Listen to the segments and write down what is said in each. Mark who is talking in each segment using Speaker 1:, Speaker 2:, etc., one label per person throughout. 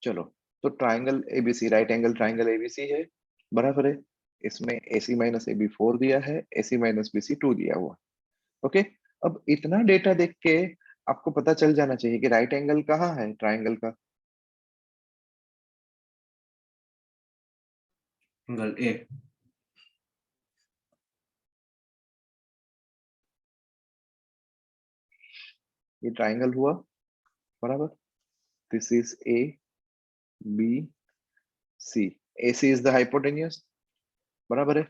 Speaker 1: चलो, तो triangle ABC, right angle triangle ABC है, बराबर है। इसमें AC माइनस AB 4 दिया है, AC माइनस BC 2 दिया हुआ। ओके, अब इतना डेटा देख के आपको पता चल जाना चाहिए कि राइट एंगल कहाँ है ट्राइंगल का।
Speaker 2: Angle A.
Speaker 1: ये ट्राइंगल हुआ, बराबर। This is A B C, AC is the hypotenuse, बराबर है।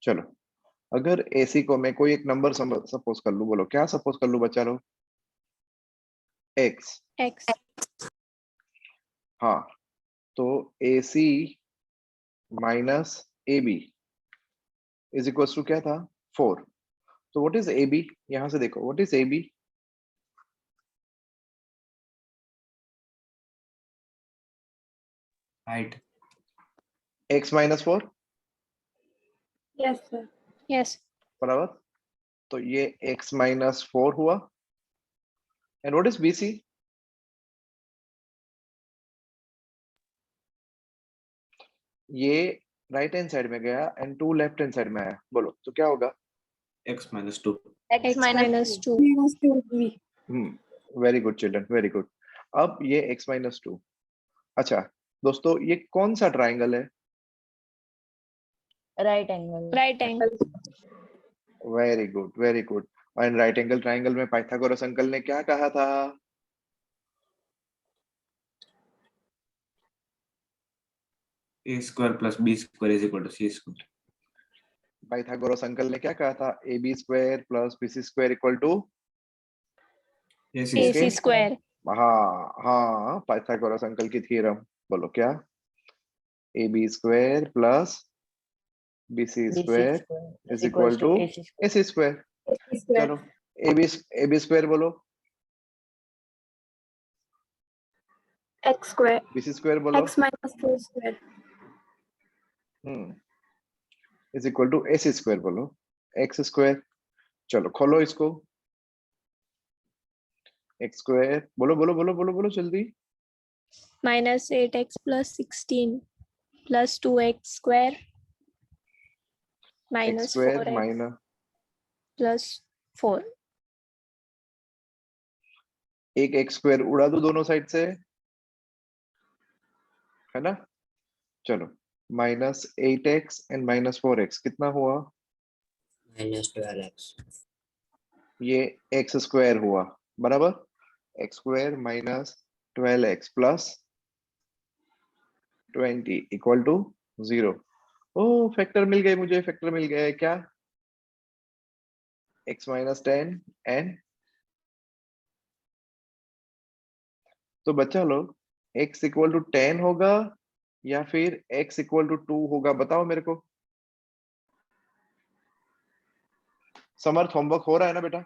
Speaker 1: चलो, अगर AC को मैं कोई एक नंबर सपोज कर लूं, बोलो क्या सपोज कर लूं बच्चा लोग? X। हाँ, तो AC minus AB is equal to क्या था? 4। तो व्हाट इज AB? यहां से देखो, what is AB?
Speaker 2: Height.
Speaker 1: X minus 4,
Speaker 3: yes sir.
Speaker 4: Yes.
Speaker 1: बराबर। तो ये X माइनस 4 हुआ। And what is BC? ये राइट हैंड साइड में गया एंड 2 लेफ्ट हैंड साइड में आया, बोलो तो क्या होगा?
Speaker 2: x minus 2।
Speaker 4: X minus 2।
Speaker 1: Very good children, very good. अब ये X माइनस 2। अच्छा दोस्तों, ये कौन सा ट्राइंगल है?
Speaker 5: Right angle.
Speaker 4: Right angle.
Speaker 1: Very good, very good. And right angle triangle में पाइथागोरस अंकल ने क्या कहा था?
Speaker 2: a square plus b square is equal to c square.
Speaker 1: Pythagoras uncle ने क्या कहा था? AB square plus BC square equal to
Speaker 4: AC square.
Speaker 1: हाँ हाँ, पाइथागोरस अंकल की थ्योरम। बोलो क्या? AB square plus BC square is equal to AC square. चलो, AB स्क्वायर बोलो,
Speaker 3: एक्स स्क्वायर
Speaker 1: BC स्क्वायर बोलो,
Speaker 3: x minus 4 square
Speaker 1: is equal to AC square बोलो, X square. चलो खोलो इसको, X स्क्वायर बोलो बोलो बोलो बोलो बोलो जल्दी।
Speaker 4: Minus 8x plus 16 plus 2x square
Speaker 1: X
Speaker 4: minus
Speaker 1: square
Speaker 4: 4x
Speaker 1: minus
Speaker 4: plus 4।
Speaker 1: एक X स्क्वायर उड़ा दो दोनों साइड से, है ना? चलो, minus 8x and minus 4x कितना हुआ?
Speaker 5: Minus 12x।
Speaker 1: ये X स्क्वायर हुआ, बराबर। X square minus 12x plus 20 equal to 0। ओ फैक्टर मिल गए मुझे, फैक्टर मिल गए क्या? X माइनस 10 एंड तो बच्चा लोग X इक्वल टू 10 होगा या फिर X इक्वल टू 2 होगा, बताओ मेरे को। समर्थ, होमवर्क हो रहा है ना बेटा?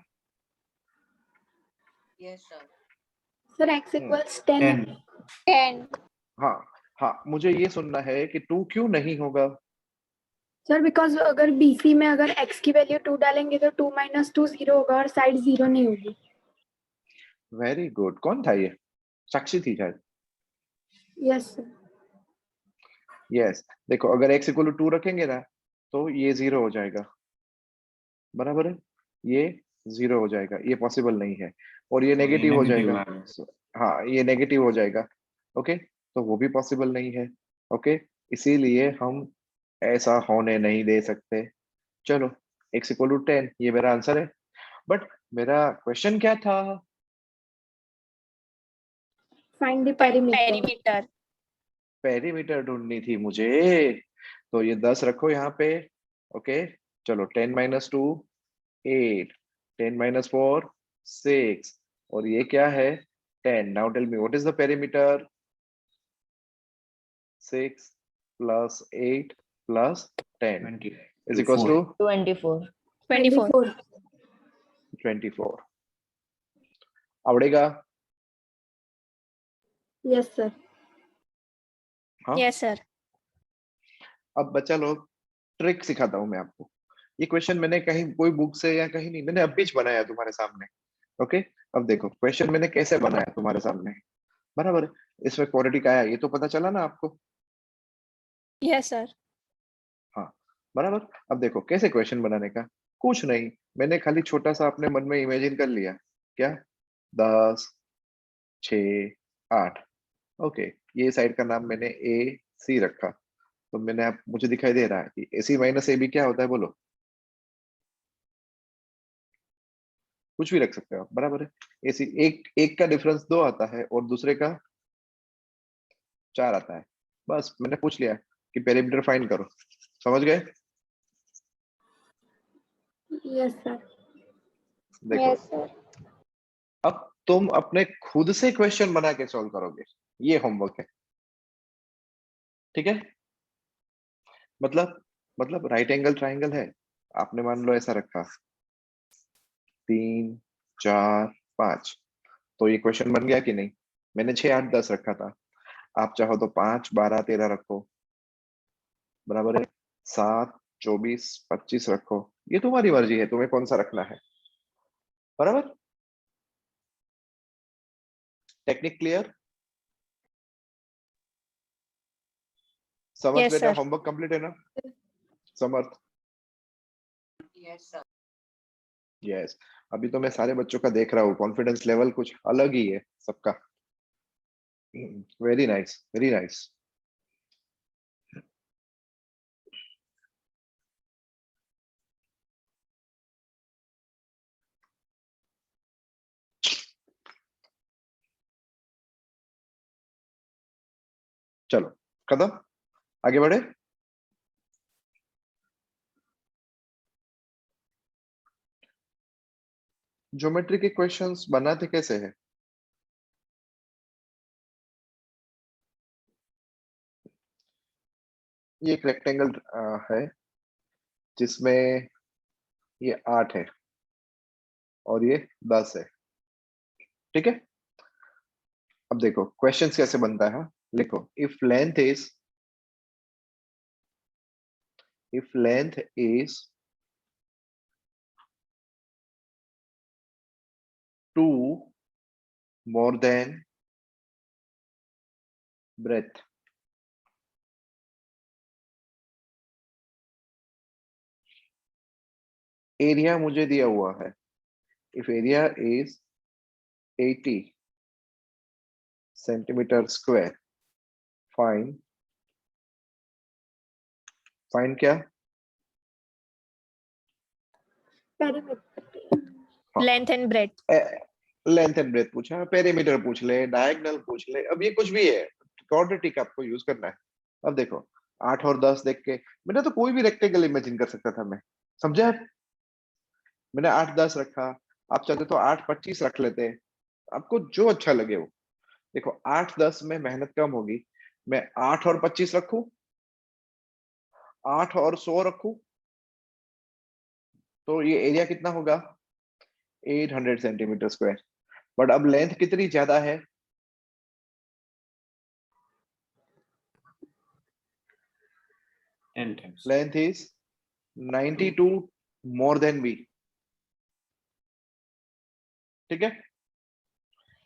Speaker 5: Yes sir.
Speaker 3: Sir x equals 10
Speaker 2: 10।
Speaker 1: हाँ हाँ, मुझे ये सुनना है कि 2 क्यों नहीं होगा?
Speaker 3: सर बिकॉज अगर BC में अगर x की वैल्यू 2 डालेंगे तो 2 माइनस 2 0 होगा और साइड 0 नहीं होगी।
Speaker 1: Very good. कौन था ये? साक्षी थी शायद।
Speaker 3: Yes sir.
Speaker 1: यस, देखो अगर x इक्वल टू 2 रखेंगे ना तो ये 0 हो जाएगा, बराबर है। ये 0 हो जाएगा, ये पॉसिबल नहीं है। और ये नेगेटिव हो
Speaker 2: negative
Speaker 1: जाएगा।
Speaker 2: आ गया।
Speaker 1: हाँ, ये नेगेटिव हो जाएगा। ओके, तो वो भी पॉसिबल नहीं है। ओके, इसीलिए हम ऐसा होने नहीं दे सकते। चलो, x इक्वल टू 10 ये मेरा आंसर है। बट मेरा क्वेश्चन क्या था?
Speaker 3: Find the perimeter.
Speaker 4: Perimeter.
Speaker 1: Perimeter ढूंढनी थी मुझे, तो ये 10 रखो यहाँ पे। ओके, चलो 10 माइनस 2 8, 10 माइनस 4 6, और ये क्या है? 10। Now tell me what is the perimeter? 6 plus 8 plus 10 is equals to
Speaker 5: 24।
Speaker 4: 24।
Speaker 1: 24। आवड़ेगा?
Speaker 3: Yes sir.
Speaker 1: हाँ,
Speaker 4: यस सर।
Speaker 1: अब बच्चा लोग ट्रिक सिखाता हूँ मैं आपको। ये क्वेश्चन मैंने कहीं कोई बुक से या कहीं नहीं, मैंने अभी बनाया तुम्हारे सामने। ओके, अब देखो क्वेश्चन मैंने कैसे बनाया तुम्हारे सामने, बराबर। इसमें क्वाड्रेटिक का है, ये तो पता चला ना आपको?
Speaker 4: Yes, sir.
Speaker 1: हाँ, बराबर। अब देखो कैसे क्वेश्चन बनाने का, कुछ नहीं, मैंने खाली छोटा सा अपने मन में इमेजिन कर लिया, क्या, 10, 6, 8, ओके। ये साइड का नाम मैंने ए सी रखा, तो मैंने आप मुझे दिखाई दे रहा है कि ए सी माइनस ए बी क्या होता है, बोलो? कुछ भी रख सकते हो आप, बराबर है। ए सी, एक एक का डिफरेंस 2 आता है और दूसरे का 4 आता है, बस मैंने पूछ लिया कि पेरीमीटर फाइंड करो, समझ गए?
Speaker 3: Yes sir.
Speaker 1: देखो
Speaker 4: Yes, sir.
Speaker 1: अब तुम अपने खुद से क्वेश्चन बना के सॉल्व करोगे, ये होमवर्क है, ठीक है? मतलब राइट एंगल ट्राइंगल है, आपने मान लो ऐसा रखा 3, 4, 5, तो ये क्वेश्चन बन गया कि नहीं? मैंने 6, 8, 10 रखा था, आप चाहो तो 5, 12, 13 रखो, बराबर है। 7, 24, 25 रखो, ये तुम्हारी मर्जी है, तुम्हें कौन सा रखना है, बराबर। Technique clear? समझ
Speaker 4: Yes,
Speaker 1: गए ना?
Speaker 4: sir.
Speaker 1: होमवर्क कंप्लीट है ना समर्थ? यस। अभी तो मैं सारे बच्चों का देख रहा हूँ, कॉन्फिडेंस लेवल कुछ अलग ही है सबका। Very nice, very nice. चलो कदम आगे बढ़े। ज्योमेट्री के क्वेश्चंस बनाते कैसे हैं? ये एक रेक्टेंगल है जिसमें ये 8 है और ये 10 है, ठीक है? अब देखो क्वेश्चंस कैसे बनता है, लिखो if length is 2 more than breadth, area मुझे दिया हुआ है, if area is 80 centimetre square, find क्या?
Speaker 3: पेरीमीटर।
Speaker 1: हाँ,
Speaker 4: Length and breadth.
Speaker 1: Length and breadth पूछा, पेरीमीटर पूछ ले, डायगोनल पूछ ले, अब ये कुछ भी है, क्वाड्रेटिक आपको यूज करना है। अब देखो 8 और 10 देख के मैंने तो कोई भी रेक्टेंगल इमेजिन कर सकता था मैं, समझे आप? मैंने 8, 10 रखा, आप चाहते तो 8, 25 रख लेते, आपको जो अच्छा लगे वो। देखो 8, 10 में मेहनत कम होगी, मैं 8 और 25 रखूं, 8 और 100 रखूं, तो ये एरिया कितना होगा? 800 सेंटीमीटर स्क्वायर। बट अब लेंथ कितनी ज्यादा है?
Speaker 2: 10 times.
Speaker 1: Length is 92 more than B, ठीक है?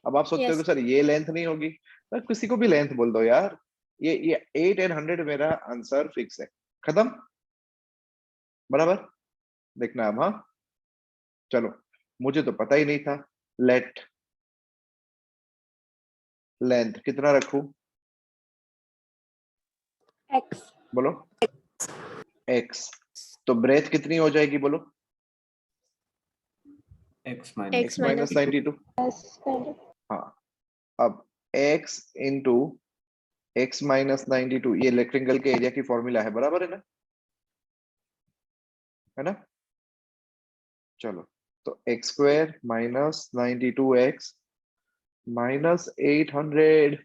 Speaker 1: अब आप सोचते हो
Speaker 4: Yes.
Speaker 1: कि सर ये लेंथ नहीं होगी, तो किसी को भी लेंथ बोल दो यार, ये 8 एंड 100 मेरा आंसर फिक्स है, खत्म, बराबर। देखना अब, हाँ चलो, मुझे तो पता ही नहीं था। लेट लेंथ कितना रखूं,
Speaker 3: एक्स।
Speaker 1: बोलो? एक्स। तो ब्रेथ कितनी हो जाएगी, बोलो?
Speaker 2: X minus.
Speaker 1: X minus 92। हाँ, अब x इंटू एक्स माइनस 92, ये रेक्टेंगल के एरिया की फॉर्मूला है, बराबर है ना? है ना? चलो, तो x square minus 92x minus 800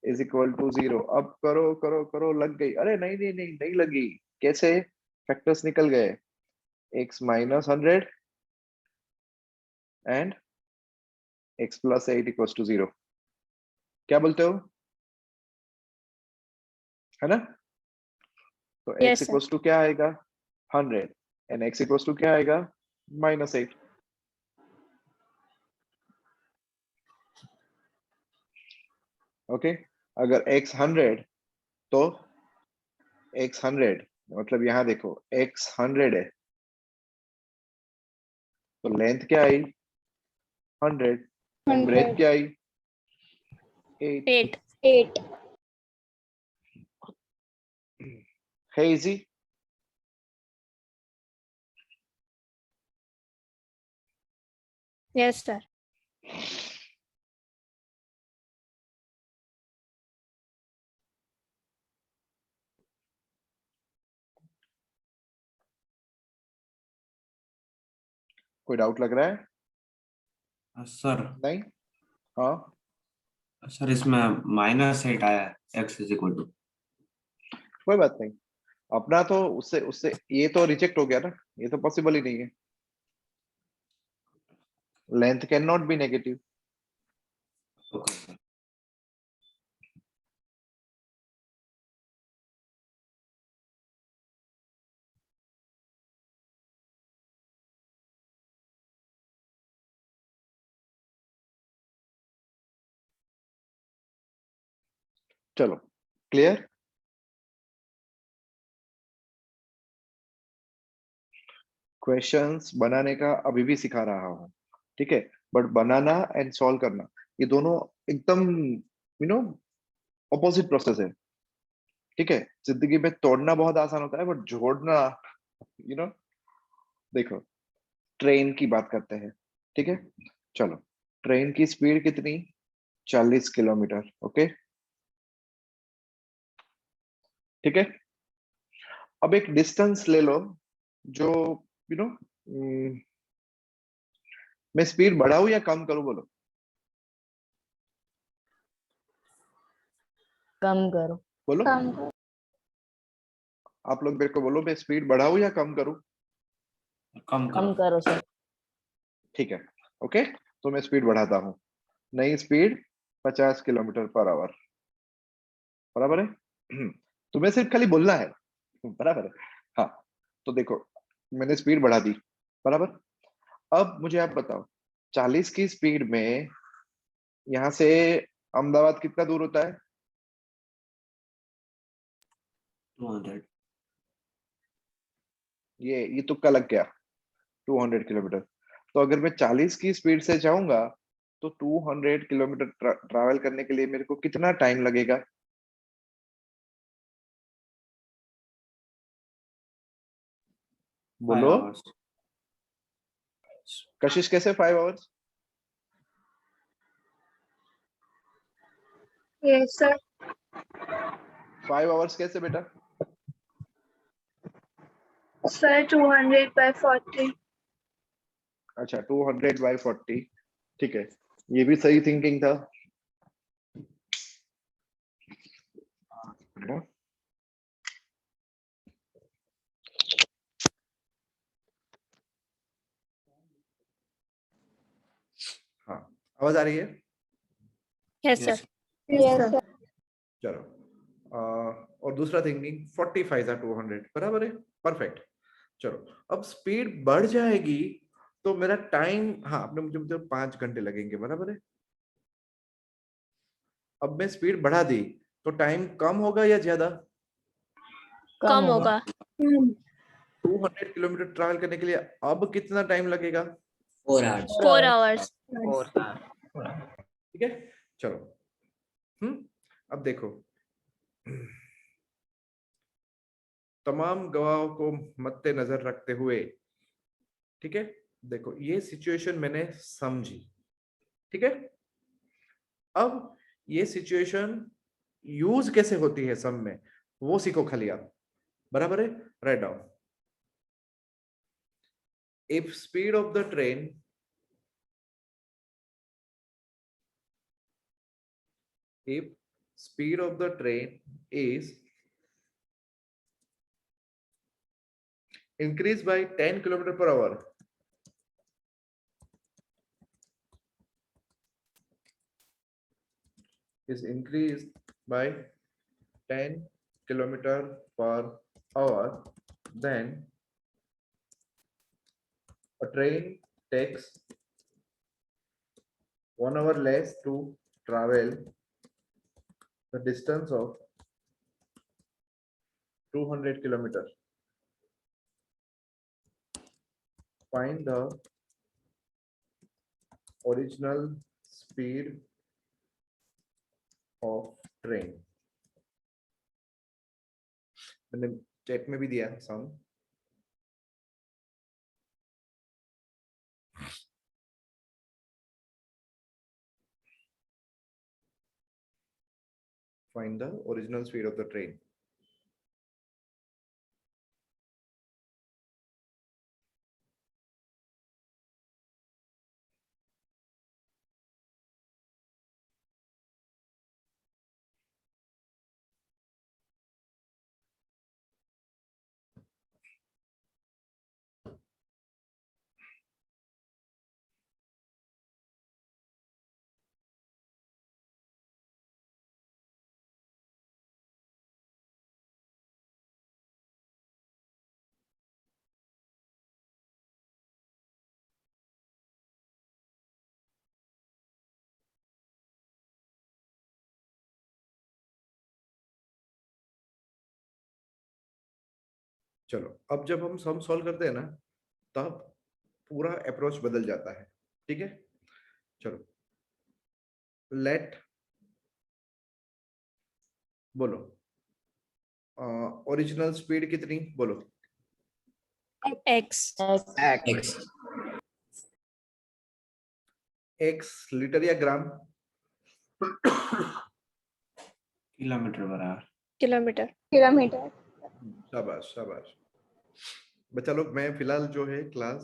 Speaker 1: is equal to 0। अब करो करो करो, लग गई? अरे नहीं नहीं नहीं नहीं लगी, कैसे? फैक्टर्स निकल गए, x minus 100 and x plus 8 equal to 0, क्या बोलते हो? है ना? तो
Speaker 4: Yes,
Speaker 1: x
Speaker 4: sir.
Speaker 1: Equal to क्या आएगा? 100 एंड x इक्वल टू क्या आएगा? -8। ओके अगर x 100 तो x 100 मतलब यहाँ देखो x 100 है तो लेंथ क्या आई 100 एंड ब्रेथ क्या आई 8
Speaker 4: 8.
Speaker 3: 8.
Speaker 1: है इजी
Speaker 4: Yes, sir.
Speaker 1: कोई डाउट लग रहा है
Speaker 2: सर
Speaker 1: नहीं हाँ
Speaker 2: सर इसमें -8 आया है x इज इक्वल टू।
Speaker 1: कोई बात नहीं अपना तो उससे उससे ये तो रिजेक्ट हो गया ना ये तो पॉसिबल ही नहीं है length can not be negative
Speaker 2: okay sir.
Speaker 1: चलो क्लियर क्वेश्चंस बनाने का अभी भी सिखा रहा हूँ ठीक है बट बनाना एंड सॉल्व करना ये दोनों एकदम यू नो ऑपोजिट प्रोसेस है ठीक है जिंदगी में तोड़ना बहुत आसान होता है बट जोड़ना यू नो देखो ट्रेन की बात करते हैं ठीक है चलो ट्रेन की स्पीड कितनी 40 किलोमीटर ओके ठीक है अब एक डिस्टेंस ले लो जो यू नो मैं स्पीड बढ़ाऊं या कम करूं बोलो
Speaker 5: कम करो।
Speaker 1: बोलो
Speaker 3: कम करो।
Speaker 1: आप लोग मेरे को बोलो मैं स्पीड बढ़ाऊं या कम करूं
Speaker 2: कम
Speaker 5: कम
Speaker 2: करो।
Speaker 5: करो सर।
Speaker 1: ठीक है ओके तो मैं स्पीड बढ़ाता हूँ नई स्पीड 50 किलोमीटर पर आवर बराबर है तुम्हें सिर्फ खाली बोलना है बराबर है हाँ तो देखो मैंने स्पीड बढ़ा दी बराबर अब मुझे आप बताओ 40 की स्पीड में यहाँ से अहमदाबाद कितना दूर होता है
Speaker 2: 200
Speaker 1: ये तुक्का लग गया 200 किलोमीटर तो अगर मैं 40 की स्पीड से जाऊंगा तो 200 किलोमीटर ट्रैवल करने के लिए मेरे को कितना टाइम लगेगा बोलो
Speaker 2: 5 आवर्स।
Speaker 1: कशिश कैसे 5 आवर्स
Speaker 3: Yes, sir.
Speaker 1: 5 आवर्स कैसे बेटा
Speaker 3: Sir, 200 by 40.
Speaker 1: अच्छा 200 बाई 40 ठीक है ये भी सही थिंकिंग था हाँ आवाज आ रही है
Speaker 4: Yes, sir.
Speaker 2: Yes
Speaker 3: Yes, sir.
Speaker 1: चलो और दूसरा थिंकिंग 45 था 200 बराबर है परफेक्ट चलो अब स्पीड बढ़ जाएगी तो मेरा टाइम हाँ आपने मुझे 5 घंटे लगेंगे बराबर है अब मैं स्पीड बढ़ा दी तो टाइम कम होगा या ज्यादा
Speaker 4: कम होगा.
Speaker 1: 200 किलोमीटर ट्रैवल करने के लिए अब कितना टाइम लगेगा
Speaker 5: 4 hours।
Speaker 4: 4 hours.
Speaker 1: ठीक है चलो अब देखो तमाम गवाहों को मद्देनजर रखते हुए ठीक है देखो ये सिचुएशन मैंने समझी ठीक है अब ये सिचुएशन यूज कैसे होती है सम में वो सीखो खाली आप बराबर है write down if speed of the train if speed of the train is increased by 10 kilometer per hour is increased by 10 kilometer per hour then a train takes 1 hour less to travel the distance of 200 kilometer. Find the original speed of train. मैंने chat में भी दिया song. Find the original speed of the train. चलो अब जब हम sum solve करते हैं ना तब पूरा अप्रोच बदल जाता है. ठीक है, चलो लेट बोलो ओरिजिनल स्पीड कितनी बोलो.
Speaker 4: X.
Speaker 5: X.
Speaker 1: एक्स लीटर या ग्राम.
Speaker 2: किलोमीटर बराबर.
Speaker 4: Kilometer.
Speaker 1: शाबाश शाबाश. बच्चा लोग मैं फिलहाल जो है क्लास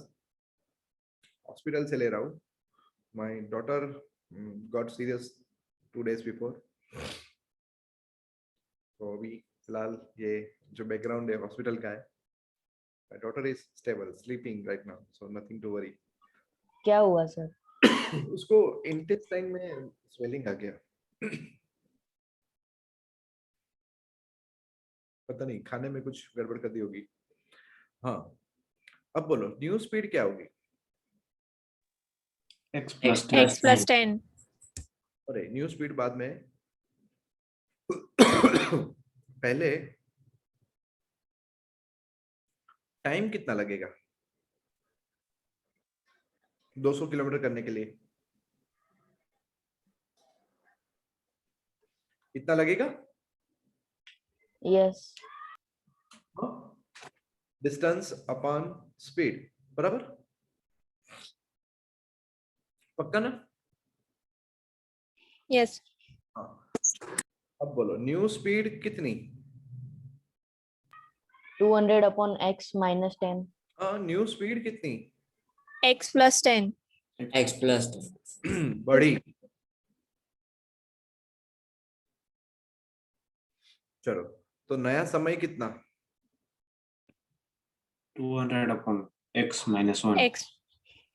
Speaker 1: हॉस्पिटल से ले रहा हूँ. My daughter got serious 2 days before. तो अभी फिलहाल ये जो बैकग्राउंड है हॉस्पिटल का है. My daughter is stable sleeping right now so nothing to worry.
Speaker 5: क्या हुआ सर?
Speaker 1: उसको इंटेस्टाइन में स्वेलिंग आ गया. पता नहीं खाने में कुछ गड़बड़ कर दी होगी. हाँ अब बोलो न्यू स्पीड क्या होगी.
Speaker 2: X plus
Speaker 4: X plus 10.
Speaker 1: अरे न्यू स्पीड बाद में. पहले टाइम कितना लगेगा 200 किलोमीटर करने के लिए. कितना लगेगा.
Speaker 5: यस.
Speaker 1: डिस्टेंस अपॉन स्पीड बराबर. पक्का ना.
Speaker 4: Yes.
Speaker 1: हाँ अब बोलो न्यू स्पीड कितनी.
Speaker 5: 200 upon x minus 10.
Speaker 1: हाँ न्यू स्पीड कितनी.
Speaker 4: X plus 10.
Speaker 5: X plus 10.
Speaker 1: बड़ी. चलो तो नया समय कितना.
Speaker 2: 200 upon X minus 1.
Speaker 4: X.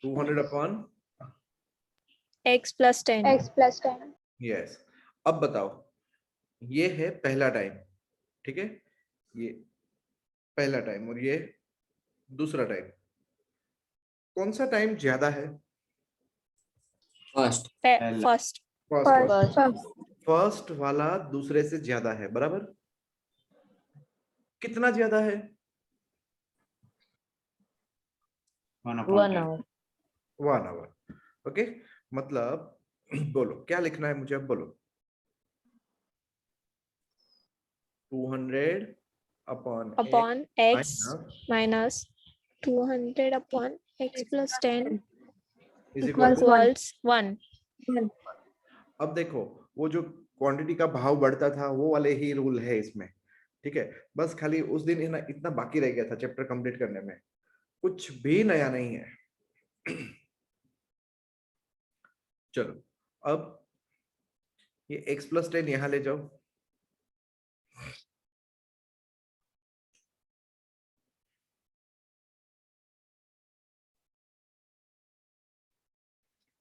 Speaker 1: 200 upon
Speaker 4: X plus 10.
Speaker 1: Yes. अब बताओ ये है पहला टाइम. ठीक है ये पहला टाइम और ये दूसरा टाइम. कौन सा टाइम ज्यादा है.
Speaker 5: First.
Speaker 4: First.
Speaker 1: फर्स्ट वाला दूसरे से ज्यादा है बराबर. कितना ज्यादा है.
Speaker 2: 1 upon 10.
Speaker 5: 1 hour.
Speaker 1: 1 hour. ओके मतलब बोलो क्या लिखना है मुझे. अब बोलो 200
Speaker 4: Upon X minus 200 upon X plus 10
Speaker 1: is equal to.
Speaker 4: equals 1.
Speaker 1: अब देखो वो जो क्वांटिटी का भाव बढ़ता था वो वाले ही रूल है इसमें. ठीक है बस खाली उस दिन इतना बाकी रह गया था चैप्टर कंप्लीट करने में. कुछ भी नया नहीं है. चलो अब ये x plus 10 यहां ले जाओ.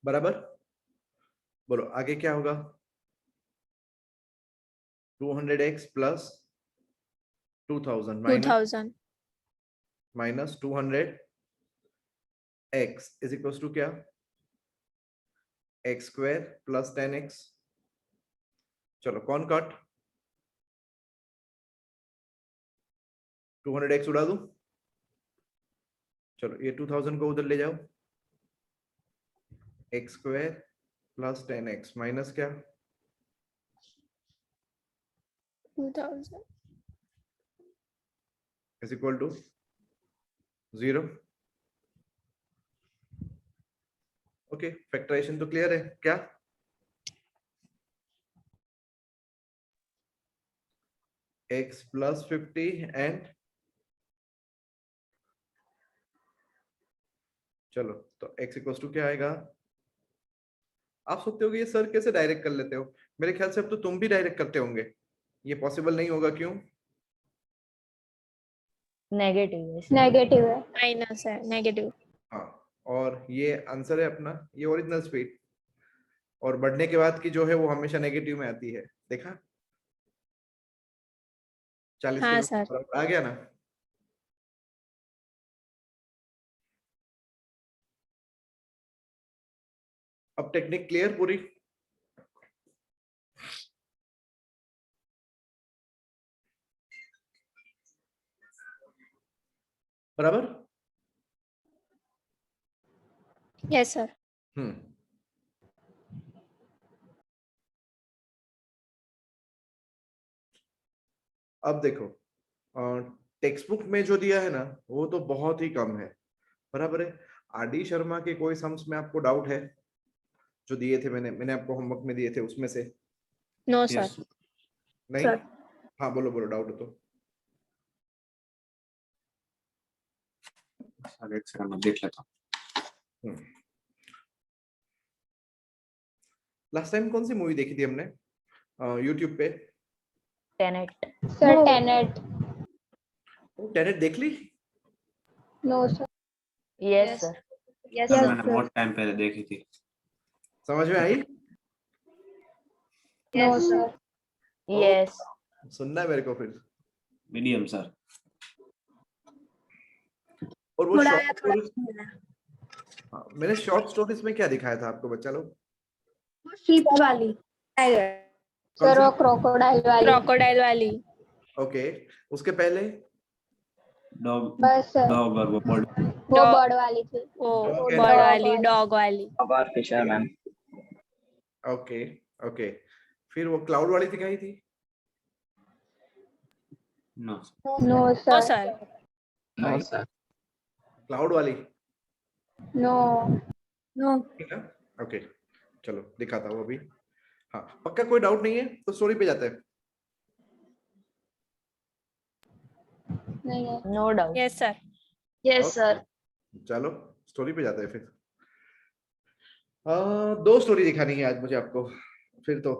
Speaker 1: बराबर. बोलो आगे क्या होगा. 200x plus 2000
Speaker 4: 2000.
Speaker 1: minus 200 x is equals to क्या. x square plus 10x. चलो कौन कट. 200x उड़ा दूं? चलो ये 2000 को उधर ले जाओ, x square plus 10x minus क्या
Speaker 4: 2000
Speaker 1: is equal to 0। Okay, factorization तो क्लियर है क्या? x प्लस 50 एंड चलो तो x इक्वल टू क्या आएगा? आप सोचते हो कि ये सर कैसे डायरेक्ट कर लेते हो? मेरे ख्याल से अब तो तुम भी डायरेक्ट करते होंगे। ये पॉसिबल नहीं होगा, क्यों?
Speaker 5: नेगेटिव है।
Speaker 3: नेगेटिव है।
Speaker 4: माइनस है, नेगेटिव।
Speaker 1: हाँ, और ये आंसर है अपना, ये ओरिजिनल स्पीड, और बढ़ने के बाद की जो है वो हमेशा नेगेटिव में आती है। देखा 40
Speaker 4: हाँ
Speaker 1: किलोमीटर आ गया ना? अब टेक्निक क्लियर पूरी? बराबर?
Speaker 4: Yes sir.
Speaker 1: अब देखो, टेक्स्ट बुक में जो दिया है ना वो तो बहुत ही कम है, बराबर है। आरडी शर्मा के कोई सम्स में आपको डाउट है जो दिए थे? मैंने आपको होमवर्क में दिए थे उसमें से?
Speaker 4: No
Speaker 2: Yes.
Speaker 4: सर।
Speaker 1: नहीं?
Speaker 3: सर।
Speaker 1: हाँ बोलो बोलो, डाउट हो तो।
Speaker 2: सर एक सेकंड में देख लेता हूँ।
Speaker 1: लास्ट टाइम कौन सी मूवी देखी थी हमने यूट्यूब पे?
Speaker 5: टेनेट।
Speaker 3: Sir Tenet.
Speaker 1: टेनेट देख ली?
Speaker 3: No sir.
Speaker 5: Yes sir.
Speaker 3: Yes
Speaker 2: sir
Speaker 3: sir.
Speaker 2: मैंने बहुत टाइम पहले देखी थी।
Speaker 1: समझ में आई?
Speaker 3: No sir.
Speaker 5: यस।
Speaker 1: सुनना है मेरे को फिर।
Speaker 2: Medium sir.
Speaker 1: और वो
Speaker 3: थोड़ा
Speaker 1: शॉर्ट
Speaker 3: आया, थोड़ा
Speaker 1: स्टोरीज, हाँ, मैंने शॉर्ट स्टोरीज में क्या दिखाया था आपको बच्चा लोग?
Speaker 3: शीप वाली। सर वो क्रोकोडाइल वाली।
Speaker 4: क्रोकोडाइल वाली।
Speaker 1: ओके, उसके पहले
Speaker 2: डॉग
Speaker 3: बस सर
Speaker 2: डॉग और वो बर्ड।
Speaker 3: वो
Speaker 4: Dog-
Speaker 3: बर्ड वाली थी।
Speaker 4: वो
Speaker 1: Dog and-
Speaker 4: बर्ड वाली, डॉग वाली।
Speaker 6: Fisher ma'am.
Speaker 1: ओके ओके, फिर वो क्लाउड वाली दिखाई थी?
Speaker 2: No
Speaker 3: no
Speaker 4: no
Speaker 3: sir.
Speaker 4: Sir.
Speaker 6: No sir.
Speaker 1: Cloud वाली?
Speaker 3: नो। नो।
Speaker 1: ठीक है, ओके चलो दिखाता हूँ अभी। हाँ पक्का कोई डाउट नहीं है तो स्टोरी पे जाते हैं।
Speaker 3: नहीं है।
Speaker 5: No doubt.
Speaker 4: Yes sir.
Speaker 3: Yes sir.
Speaker 1: चलो स्टोरी पे जाते हैं फिर। दो स्टोरी दिखानी है आज मुझे आपको फिर तो।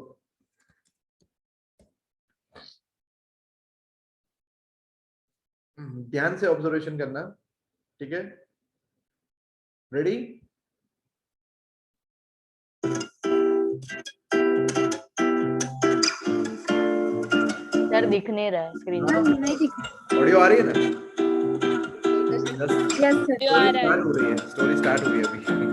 Speaker 1: ध्यान से ऑब्जर्वेशन करना, ठीक है? रेडी?
Speaker 5: सर दिख नहीं रहा है स्क्रीन पे।
Speaker 3: नहीं दिख।
Speaker 1: ऑडियो आ रही है ना?
Speaker 3: Yes sir.
Speaker 4: जो आ रहा है।
Speaker 1: स्टार्ट हो रही है, स्टोरी स्टार्ट हो रही है अभी।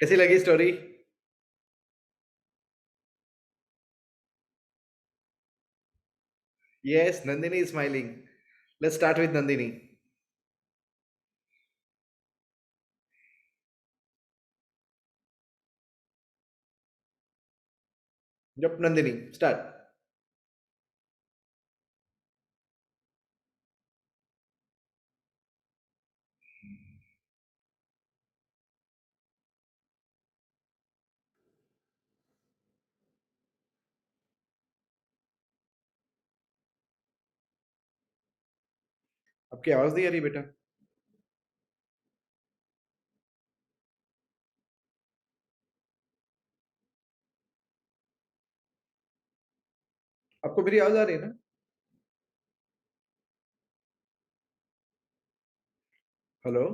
Speaker 1: कैसी लगी story? Yes, Nandini is smiling. Let's start with Nandini. Yep, Nandini, start. आपकी आवाज नहीं आ रही बेटा। आपको मेरी आवाज आ रही है ना? हेलो,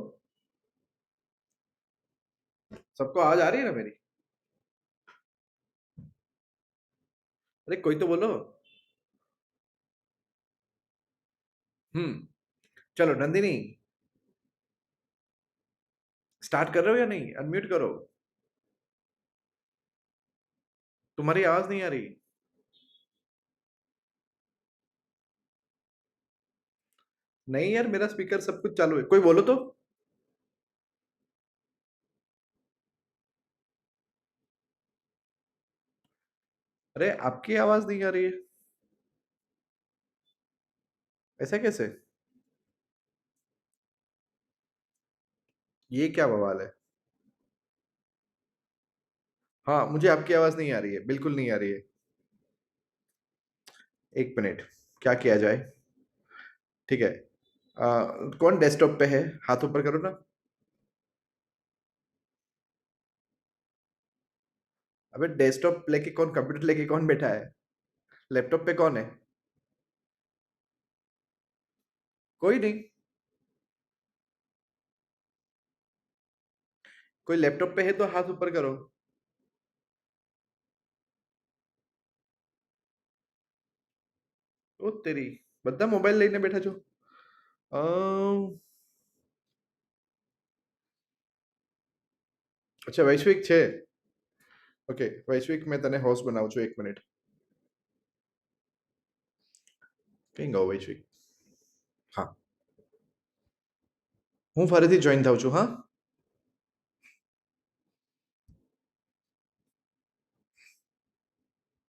Speaker 1: सबको आवाज आ रही है ना मेरी? अरे कोई तो बोलो। चलो नंदिनी, स्टार्ट कर रहे हो या नहीं? अनम्यूट करो। तुम्हारी आवाज नहीं आ रही। नहीं यार, मेरा स्पीकर सब कुछ चालू है। कोई बोलो तो। अरे आपकी आवाज नहीं आ रही है, ऐसा कैसे? ये क्या बवाल है? हाँ, मुझे आपकी आवाज नहीं आ रही है, बिल्कुल नहीं आ रही है। एक मिनट, क्या किया जाए? ठीक है। कौन डेस्कटॉप पे है? हाथ ऊपर करो ना। अबे डेस्कटॉप लेके कौन, कंप्यूटर लेके कौन बैठा है? लैपटॉप पे कौन है? कोई नहीं। कोई लैपटॉप पे है तो हाथ ऊपर करो। ओ तेरी, બધા મોબાઈલ લઈને બેઠા છો? અમ, અચ્છા વૈશ્વિક છે. ઓકે વૈશ્વિક, મેં તને હોસ્ટ બનાવું છું, 1 મિનિટ. કઈ ગયો વૈશ્વિક? હા, હું ફરીથી જોઈન થાઉં છું. હા.